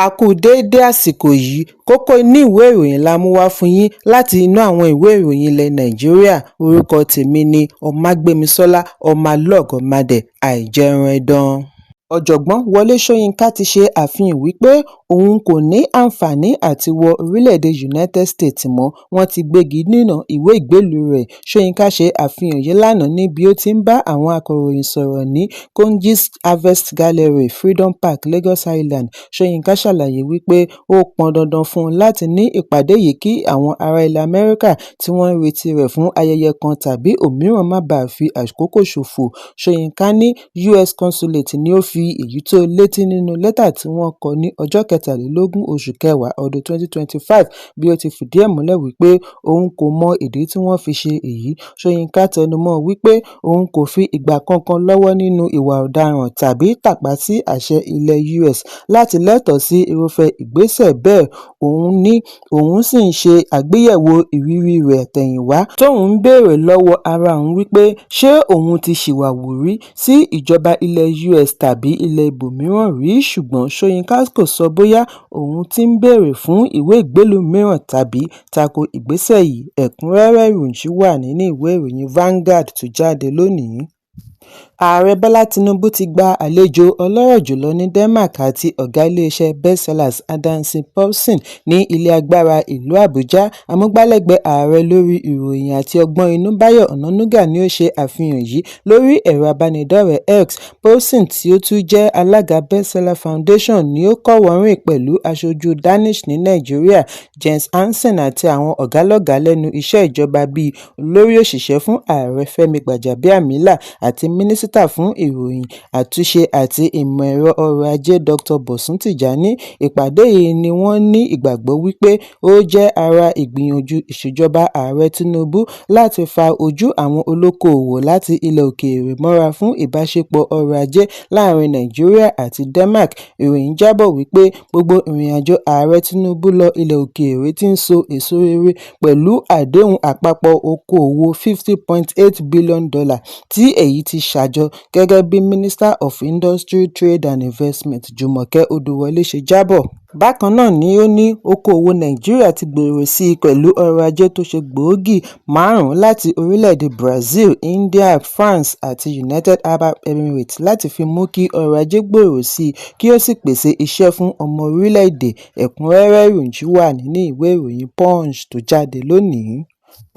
A kú déédé àsìkò yìí, kókó inú ìwé ìròyìn la mú wá fún yín láti inú àwọn ìwé ìròyìn ilẹ̀ Nàìjíríà. Orúkọ tèmi ni Ọmágbémisọ́lá Ọmọlọ́gọ̀mádẹ àìjẹran ẹdán. Ọ̀jọ̀gbọ́n Wọlé Ṣóyínká ti ṣe àfihàn wípé òun kò ní àǹfààní àti wọ orílẹ̀-èdè United States mọ́, wọ́n ti gbégi dínà ìwé ìgbélùú rẹ̀. Ṣóyínká ṣe àfihàn yìí lánàá níbi ó ti ń bá àwọn akọ̀ròyìn sọ̀rọ̀ ní Kongis Harvest Gallery, Freedom Park, Lagos Island. Ṣóyínká ṣàlàyé wípé ó pọn dandan fún un láti ní ìpàdé yìí kí àwọn ará ilẹ̀ Amẹ́ríkà tí wọ́n ń retí rẹ̀ fún ayẹyẹ kan tàbí òmíràn má bàa fi àkókò ṣòfò. Ṣóyínká ní US Consulate ni ó fi èyí tó létí nínú lẹ́tà tí wọ́n kọ ní ọjọ́ 23 oṣù kẹwàá ọdún 2025 bí ó ti fìdí ẹ̀ múlẹ̀ wípé òun kò mọ ìdí tí wọ́n fi ṣe èyí. Ṣóyínká tẹnumọ́ wípé òun kò fi ìgbà kankan lọ́wọ́ nínú ìwà ọ̀daràn tàbí tàpá sí àṣẹ ilẹ̀ US láti lẹ́tọ̀ọ́ sí irúfẹ́ ìgbésẹ̀ bẹ́ẹ̀. Òun sì ń ṣe àgbéyẹ̀wò ìrírí rẹ̀ àtẹ̀yìnwá tóun ń béèrè lọ́wọ́ ara òun wípé ṣé òun ti ṣìwàwù rí sí ìjọba ilẹ̀ US tàbí ilẹ̀ ibòmíràn rí, ṣùgbọ́n Ṣóyínká kò sọ bóyá òun ti ń béèrè fún ìwé ìgbélùú mìíràn tàbí tako ìgbésẹ̀ yìí. Ẹ̀kúnrẹ́rẹ́ ìròyìn wà nínú ìwé ìròyìn Vanguard tó jáde lónìí. Ààrẹ Bọ́lá Tinubu ti gba àlejò ọlọ́rọ̀ jùlọ ní Denmark àti ọ̀gá iléeṣẹ́ Bestsellers Adamson Paulsen ní ilé agbára ìlú Àbújá. Amúgbálẹ́gbẹ̀ẹ́ ààrẹ lórí ìròyìn àti ọgbọ́n inú Báyọ̀ Ọ̀nànúgà ni ó ṣe àfihàn yìí lórí ẹ̀rọ abánidọ́rẹ̀ẹ́ X. Paulsen tí ó tún jẹ́ alága Bestseller Foundation ni ó kọ́wọ̀ọ́rìn pẹ̀lú aṣojú Danish ní Nàìjíríà Jens Hansen àti àwọn ọ̀gálọ́gàá lẹ́nu iṣẹ́ ìjọba bíi olórí òṣìṣẹ́ fún ààrẹ Fẹ́mi Gbàjàbíàmílà àti mínísítà fún ìròyìn, àtúnṣe àti ìmọ̀ ẹ̀rọ ọrọ̀ ajé Dr. Bọ̀sún Tìjání. Ìpàdé yìí ni wọ́n ní ìgbàgbọ́ wípé ó jẹ́ ara ìgbìyànjú ìṣèjọba ààrẹ Tinubu láti fa ojú àwọn olókoòwò láti ilẹ̀ òkèèrè mọ́ra fún ìbáṣepọ̀ ọrọ̀ ajé láàrin Nàìjíríà àti Denmark. Ìròyìn jábọ̀ wípé gbogbo ìrìnàjò ààrẹ Tinubu lọ ilẹ̀ òkèèrè ti ń so èso rere pẹ̀lú àdéhùn àpapọ̀ okòòwò $50.8 billion tí èyí ti ṣàjọ gẹ́gẹ́ bí Minister of Industry, Trade and Investment Jùmọ̀kẹ́ Odùwọlé ṣe jábọ̀. Bákan náà ni ó ní okòòwò Nàìjíríà ti gbèrò sí i pẹ̀lú ọrọ̀ ajé tó ṣe gbòógì 5 láti orílẹ̀-èdè Brazil, India, France àti United Arab Emirates láti fi mú kí ọrọ̀ ajé gbòòrò sí i kí ó sì pèsè iṣẹ́ fún ọmọ orílẹ̀-èdè. Ẹ̀kúnrẹ́rẹ́ ìròyìn wà nínú ìwé ìròyìn Punch tó jáde lónìí.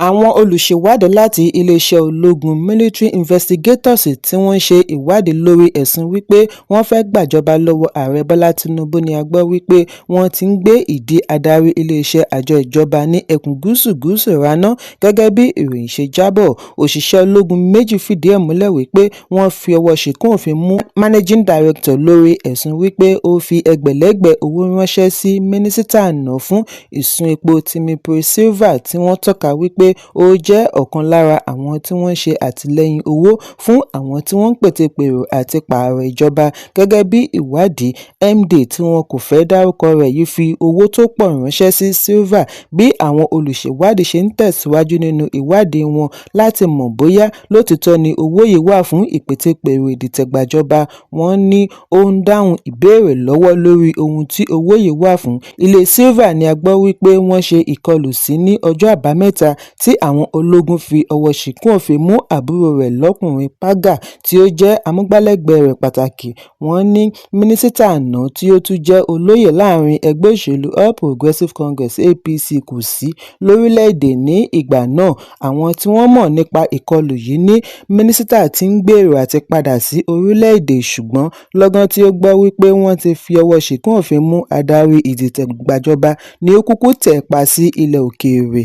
Àwọn olùṣèwádìí láti iléeṣẹ́ ológun Military Investigators tí wọ́n ń ṣe ìwádìí lórí ẹ̀sùn wípé wọ́n fẹ́ gbàjọba lọ́wọ́ ààrẹ Bọ́lá Tinubu ni a gbọ́ wípé wọ́n ti ń gbé ìdí adarí iléeṣẹ́ àjọ ìjọba ní ẹkùn gúúsù raná. Gẹ́gẹ́ bí ìròyìn ṣe jábọ̀, òṣìṣẹ́ ológun méjì fìdí ẹ̀ múlẹ̀ wípé wọ́n fi ọwọ́ ṣìkún òfin mú Managing Director lórí ẹ̀sùn wípé ó fi ẹgbẹ̀lẹ́gbẹ̀ owó ránṣẹ́ sí mínísítà àná fún ìsun epo Timipre Silva tí wọ́n tọ́ka wípé ó jẹ́ ọ̀kan lára àwọn tí wọ́n ṣe àtìlẹ́yìn owó fún àwọn tí wọ́n ń pètepèrò àti pààrọ̀ ìjọba. Gẹ́gẹ́ bí ìwádìí, MD tí wọn kò fẹ́ dárúkọ rẹ̀ yìí fi owó tó pọ̀ ránṣẹ́ sí Silva. Bí àwọn olùṣèwádìí ṣe ń tẹ̀síwájú nínú ìwádìí wọn láti mọ̀ bóyá lótìítọ́ ni owó yìí wà fún ìpètepèrò ìdìtẹ̀gbàjọba, wọ́n ní ó ń dáhùn ìbéèrè lọ́wọ́ lórí ohun tí owó yìí wà fún. Ilé Silva ni a gbọ́ wípé wọ́n ṣe ìkọlù sí ní ọjọ́ Àbámẹ́ta tí àwọn ológun fi ọwọ́ ṣìkún òfin mú àbúrò rẹ̀ lọ́kùnrin Paga tí ó jẹ́ amúgbálẹ́gbẹ̀ẹ́ rẹ̀ pàtàkì. Wọ́n ní mínísítà àná tí ó tún jẹ́ olóyè láàrin ẹgbẹ́ òṣèlú All Progressives Congress APC kò sí lórílẹ̀-èdè ní ìgbà náà. Àwọn tí wọ́n mọ̀ nípa ìkọlù yìí ní mínísítà ti ń gbèrò àti padà sí orílẹ̀-èdè, ṣùgbọ́n lọ́gán tí ó gbọ́ wípé wọ́n ti fi ọwọ́ ṣìkún òfin mú adarí ìdìtẹ̀gbàjọba ni ó kúkú tẹ̀ pa sí ilẹ̀ òkèèrè.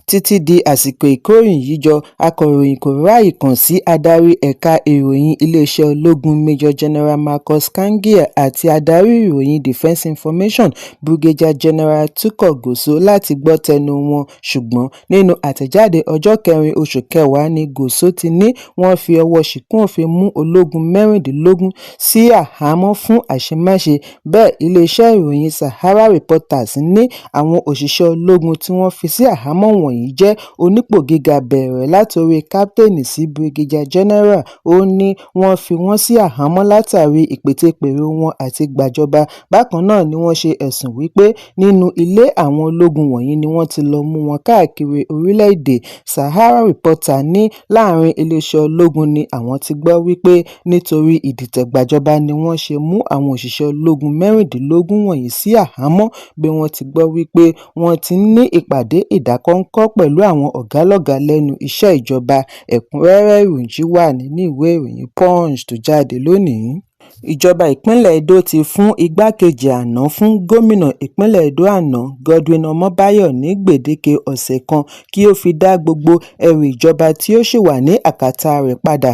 Títí di àsìkò ìkóròyìnjọ, akọ̀ròyìn kò ráàyè kàn sí adarí ẹ̀ka ìròyìn iléeṣẹ́ ológun Major General Marcus Kangia àti adarí ìròyìn Defence Information Brigadier General Tukur Gusau láti gbọ́ tẹnu wọn, ṣùgbọ́n nínú àtẹ̀jáde ọjọ́ 4 oṣù kẹwàá ni Gusau ti ní wọ́n fi ọwọ́ ṣìkún òfin mú ológun 16 sí àhámọ́ fún àṣemáṣe. Bẹ́ẹ̀ iléeṣẹ́ ìròyìn Sahara Reporters ní àwọn òṣìṣẹ́ ológun tí wọ́n fi sí àhámọ́ wọ̀nyí wọ̀nyí jẹ́ onípò gíga bẹ̀rẹ̀ látorí kápítènì sí brigadier general. Ó ní wọ́n fi wọ́n sí àhámọ́ látàrí ìpètepèrò wọn àti gbàjọba. Bákan náà ni wọ́n ṣe ẹ̀sùn wípé nínú ilé àwọn ológun wọ̀nyí ni wọ́n ti lọ mú wọn káàkiri orílẹ̀-èdè. Sahara Reporter ní láàrin iléeṣẹ́ ológun ni àwọn ti gbọ́ wípé nítorí ìdìtẹ̀gbàjọba ni wọ́n ṣe mú àwọn òṣìṣẹ́ ológun 16 wọ̀nyí sí àhámọ́ bí wọ́n ti gbọ́ wípé wọ́n ti ń ní ìpàdé ìdákọ́ńkọ́ pẹ̀lú àwọn ọ̀gálọ́gàá lẹ́nu iṣẹ́ ìjọba. Ẹ̀kúnrẹ́rẹ́ ìròyìn wà nínú ìwé ìròyìn Punch tó jáde lónìí. Ìjọba ìpínlẹ̀ Edo ti fún igbákejì àná fún gómìnà ìpínlẹ̀ Edo àná Godwin Ọmọbáyọ̀ ní gbèdéke ọ̀sẹ̀ kan kí ó fi dá gbogbo ẹrù ìjọba tí ó ṣì wà ní àkàtà rẹ̀ padà.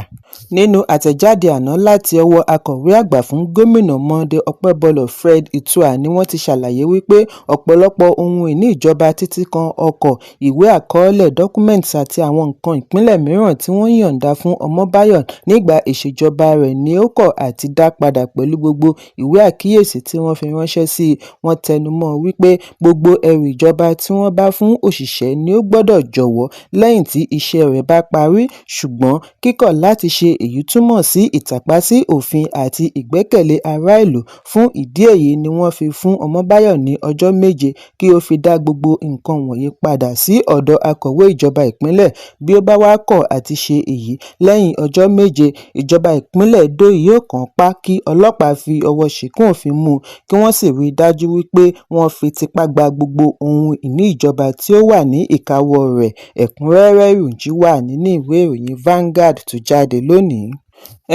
Nínú àtẹ̀jáde àná láti ọwọ́ akọ̀wé àgbà fún gómìnà Monday Ọpẹ́bọlọ̀ Fred Itua ni wọ́n ti ṣàlàyé wípé ọ̀pọ̀lọpọ̀ ohun ìní ìjọba títí kan ọkọ̀, ìwé àkọọ́lẹ̀ documents àti àwọn nǹkan ìpínlẹ̀ mìíràn tí wọ́n yọ̀ǹda fún Ọmọbáyọ̀ nígbà ìṣèjọba rẹ̀ ni ó kọ̀ àti dá padà pẹ̀lú gbogbo ìwé àkíyèsí tí wọ́n fi ránṣẹ́ sí i. Wọ́n tẹnumọ́ wípé gbogbo ẹrù ìjọba tí wọ́n bá fún òṣìṣẹ́ ni ó gbọ́dọ̀ jọ̀wọ́ lẹ́yìn tí iṣẹ́ rẹ̀ bá parí, ṣùgbọ́n kíkọ̀ láti ṣe èyí túmọ̀ sí ìtàpá sí òfin àti ìgbẹ́kẹ̀lé ará ìlú. Fún ìdí èyí ni wọ́n fi fún Ọmọbáyọ̀ ní ọjọ́ 7 kí ó fi dá gbogbo nǹkan wọ̀nyí padà sí ọ̀dọ̀ akọ̀wé ìjọba ìpínlẹ̀. Bí ó bá wá kọ̀ àti ṣe èyí lẹ́yìn ọjọ́ 7, ìjọba ìpínlẹ̀ Edo yóò kàn pa kí ọlọ́pàá fi ọwọ́ ṣìkún òfin mú kí wọ́n sì rí i dájú wípé wọ́n fi tipá gba gbogbo ohun ìní ìjọba tí ó wà ní ìkáwọ́ rẹ̀. Ẹ̀kúnrẹ́rẹ́ ìròyìn wà nínú ìwé ìròyìn Vanguard tó jáde lónìí.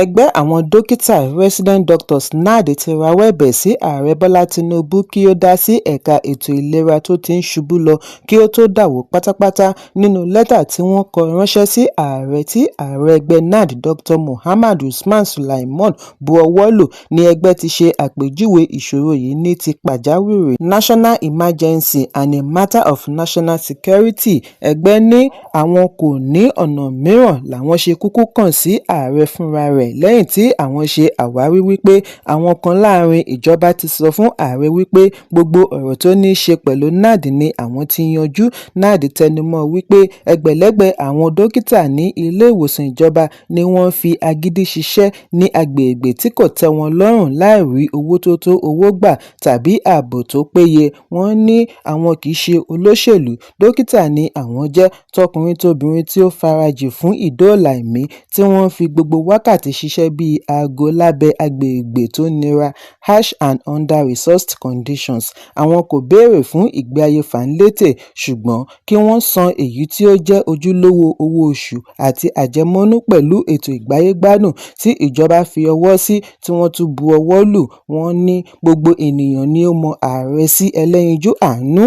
Ẹgbẹ́ àwọn dókítà Resident Doctors NARD ti rawọ́ ẹ̀bẹ̀ sí Ààrẹ Bọ́lá Tinubu kí ó dá sí ẹ̀ka ètò ìlera tó ti ń ṣubú lọ kí ó tó dàwó pátápátá. Nínú lẹ́tà tí wọ́n kọ ránṣẹ́ sí ààrẹ tí ààrẹ ẹgbẹ́ NARD Dr. Muhammad Usman Sulaiman bu ọwọ́ lù ní ẹgbẹ́ ti ṣe àpèjúwe ìṣòro yìí ní ti pàjáwìrì National Emergency and a matter of national security. Ẹgbẹ́ ní àwọn kò ní ọ̀nà mìíràn làwọn ṣe kúkú kàn sí ààrẹ fúnra rẹ̀ lẹ́yìn tí àwọn ṣe àwárí wípé àwọn kan láàrin ìjọba ti sọ fún ààrẹ wípé gbogbo ọ̀rọ̀ tó ní í ṣe pẹ̀lú NARD ni àwọn ti yanjú. NARD tẹnumọ́ wípé ẹgbẹ̀lẹ́gbẹ̀ àwọn dókítà ní ilé ìwòsàn ìjọba ni wọ́n fi agídí ṣiṣẹ́ ní agbègbè tí kò tẹ́ wọn lọ́rùn láì rí owó tó tó owó gbà tàbí ààbò tó péye. Wọ́n ní àwọn kì í ṣe olóṣèlú, dókítà ni àwọn jẹ́, tọkùnrin tóbìnrin tí ó farajì fún ìdóòlà ẹ̀mí tí wọ́n fi gbogbo wákàtí ṣiṣẹ́ bíi aago lábẹ́ agbègbè tó nira, harsh and under-resourced conditions. Àwọn kò béèrè fún ìgbé ayé fàǹlétè ṣùgbọ́n kí wọ́n san èyí tí ó jẹ́ ojúlówó owó oṣù àti àjẹmọ́nú pẹ̀lú ètò ìgbáyégbádùn tí ìjọba fi ọwọ́ sí tí wọ́n tún bu ọwọ́ lù. Wọ́n ní gbogbo ènìyàn ni ó mọ ààrẹ sí ẹlẹ́yinjú àánú,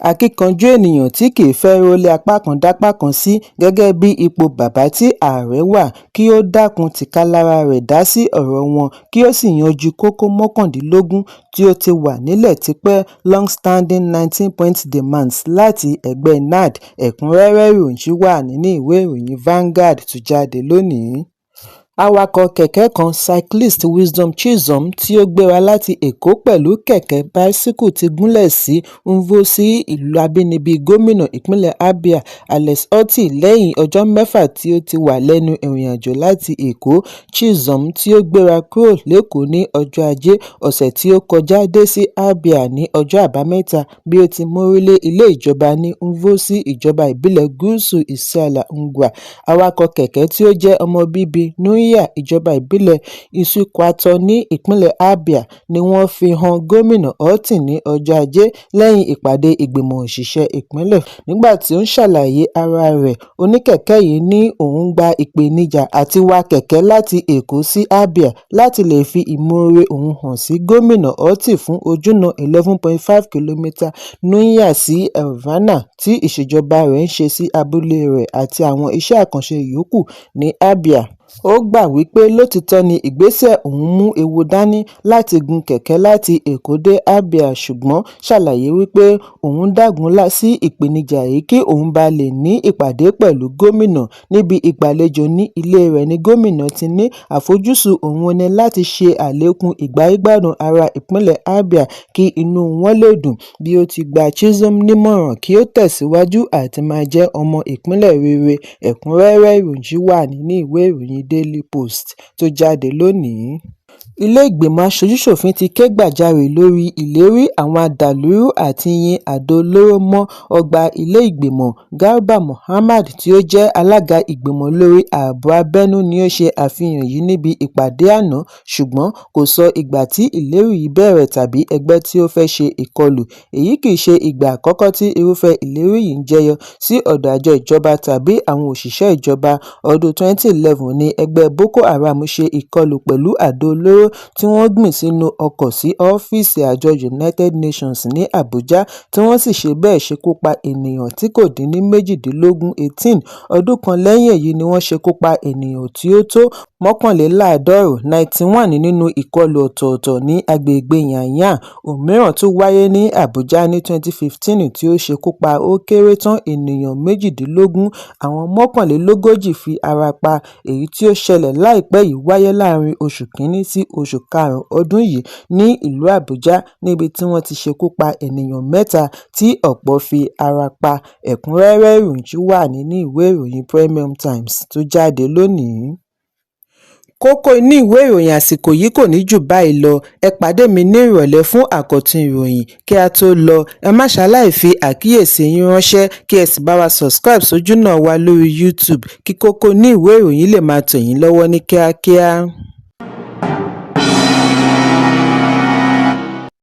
akíkanjú ènìyàn tí kì í fẹ́ rólé apá kan dápá kan sí gẹ́gẹ́ bí ipò bàbá tí ààrẹ wà, kí ó dákun tìkálára rẹ̀ dá sí ọ̀rọ̀ wọn kí ó sì yanjú kókó 19 tí ó ti wà nílẹ̀ tipẹ́ long-standing 19-point demands láti ẹgbẹ́ NARD. Ẹ̀kúnrẹ́rẹ́ ìròyìn wà nínú ìwé ìròyìn Vanguard tó jáde lónìí. Awakọ̀ kẹ̀kẹ́ kan cyclist Wisdom Chisom tí ó gbéra láti Èkó pẹ̀lú kẹ̀kẹ́ báísíkù ti gúnlẹ̀ sí Mvosi, ìlú abínibí gómìnà ìpínlẹ̀ Abia Alex Otti lẹ́yìn ọjọ́ 6 tí ó ti wà lẹ́nu ìrìnàjò láti Èkó. Chisom tí ó gbéra kúrò l'Ékòó ní ọjọ́ Ajé ọ̀sẹ̀ tí ó kọjá dé sí Abia ní ọjọ́ Àbámẹ́ta bí ó ti mórílé ilé ìjọba ní Mvosi, ìjọba ìbílẹ̀ Gúúsù Isiala Ngwa. Awakọ̀ kẹ̀kẹ́ tí ó jẹ́ ọmọ bíbí ìjọba ìbílẹ̀ Isukwatọ ní ìpínlẹ̀ Abia ni wọ́n fi hàn gómìnà Otti ní ọjọ́ Ajé lẹ́yìn ìpàdé ìgbìmọ̀ òṣìṣẹ́ ìpínlẹ̀. Nígbà tí ó ń ṣàlàyé ara rẹ̀, oníkẹ̀kẹ́ yìí ní òun gba ìpèníjà àti wa kẹ̀kẹ́ láti Èkó sí Abia láti lè fi ìmoore òun hàn sí gómìnà Otti fún ojúnà 11.5 km Nunya sí Elvana tí ìṣèjọba rẹ̀ ń ṣe sí abúlé rẹ̀ àti àwọn iṣẹ́ àkànṣe yòókù ní Abia. Ó gbà wípé lótìítọ́ ni ìgbésẹ̀ òun mú ewu dání láti gun kẹ̀kẹ́ láti Èkó dé Abia, ṣùgbọ́n ṣàlàyé wípé òun dágunlá sí ìpèníjà yìí kí òun bá lè ní ìpàdé pẹ̀lú gómìnà. Níbi ìgbàlejò ní ilé rẹ̀ ni gómìnà ti ní àfojúsùn òun ni láti ṣe àlékún ìgbáyégbádùn ará ìpínlẹ̀ Abia kí inú wọn lè dùn, bí ó ti gba Chisom nímọ̀ràn kí ó tẹ̀síwájú àti máa jẹ́ ọmọ ìpínlẹ̀ rere. Ẹ̀kúnrẹ́rẹ́ ìròyìn wà nínú ìwé ìròyìn Daily Post tó jáde lónìí. Ilé ìgbìmọ̀ aṣojú-ṣòfin ti ké gbàjarè lórí ìlérí àwọn adàlúrú àti yin àdó olóró mọ́ ọgbà ilé ìgbìmọ̀. Garba Muhammad tí ó jẹ́ alága ìgbìmọ̀ lórí ààbò abẹ́nú ni ó ṣe àfihàn yìí níbi ìpàdé àná, ṣùgbọ́n kò sọ ìgbà tí ìlérí yìí bẹ̀rẹ̀ tàbí ẹgbẹ́ tí ó fẹ́ ṣe ìkọlù. Èyí kì í ṣe ìgbà àkọ́kọ́ tí irúfẹ́ ìlérí yìí ń jẹyọ sí ọ̀dọ̀ àjọ ìjọba tàbí àwọn òṣìṣẹ́ ìjọba. Ọdún 2011 ni ẹgbẹ́ Boko Haram ṣe ìkọlù pẹ̀lú àdó olóró tí wọ́n gbìn sínú ọkọ̀ sí ọ́fíìsì àjọ United Nations ní Abuja, tí wọ́n sì ṣe bẹ́ẹ̀ ṣekú pa ènìyàn tí kò dín ní 18. Ọdún kan lẹ́yìn èyí ni wọ́n ṣekú pa ènìyàn tí ó tó 91 nínú ìkọlù ọ̀tọ̀ọ̀tọ̀ ní agbègbè Yanyàn. Òmíràn tún wáyé ní Abuja ní 2015 tí ó ṣekú pa ó kéré tán ènìyàn 18. Àwọn 41 fi ara pa. Èyí tí ó ṣẹlẹ̀ láìpẹ́ yìí wáyé láàrin oṣù kìíní sí oṣù karùn-ún ọdún yìí ní ìlú Àbújá, níbi tí wọ́n ti ṣekú pa ènìyàn 3 tí ọ̀pọ̀ fi ara pa. Ẹ̀kúnrẹ́rẹ́ ìròyìn wà nínú ìwé ìròyìn Premium Times tó jáde lónìí. Kókó inú ìwé ìròyìn àsìkò yìí kò ní jù báyìí lọ. Ẹ pàdé mi ní ìrọ̀lẹ́ fún àkọ́tún ìròyìn. Kí a tó lọ, ẹ má ṣaláì fi àkíyèsí yín ránṣẹ́ kí ẹ sì bá wa subscribe sójú náà wa lórí YouTube kí kókó inú ìwé ìròyìn lè máa tẹ̀ yín lọ́wọ́ ní kíákíá.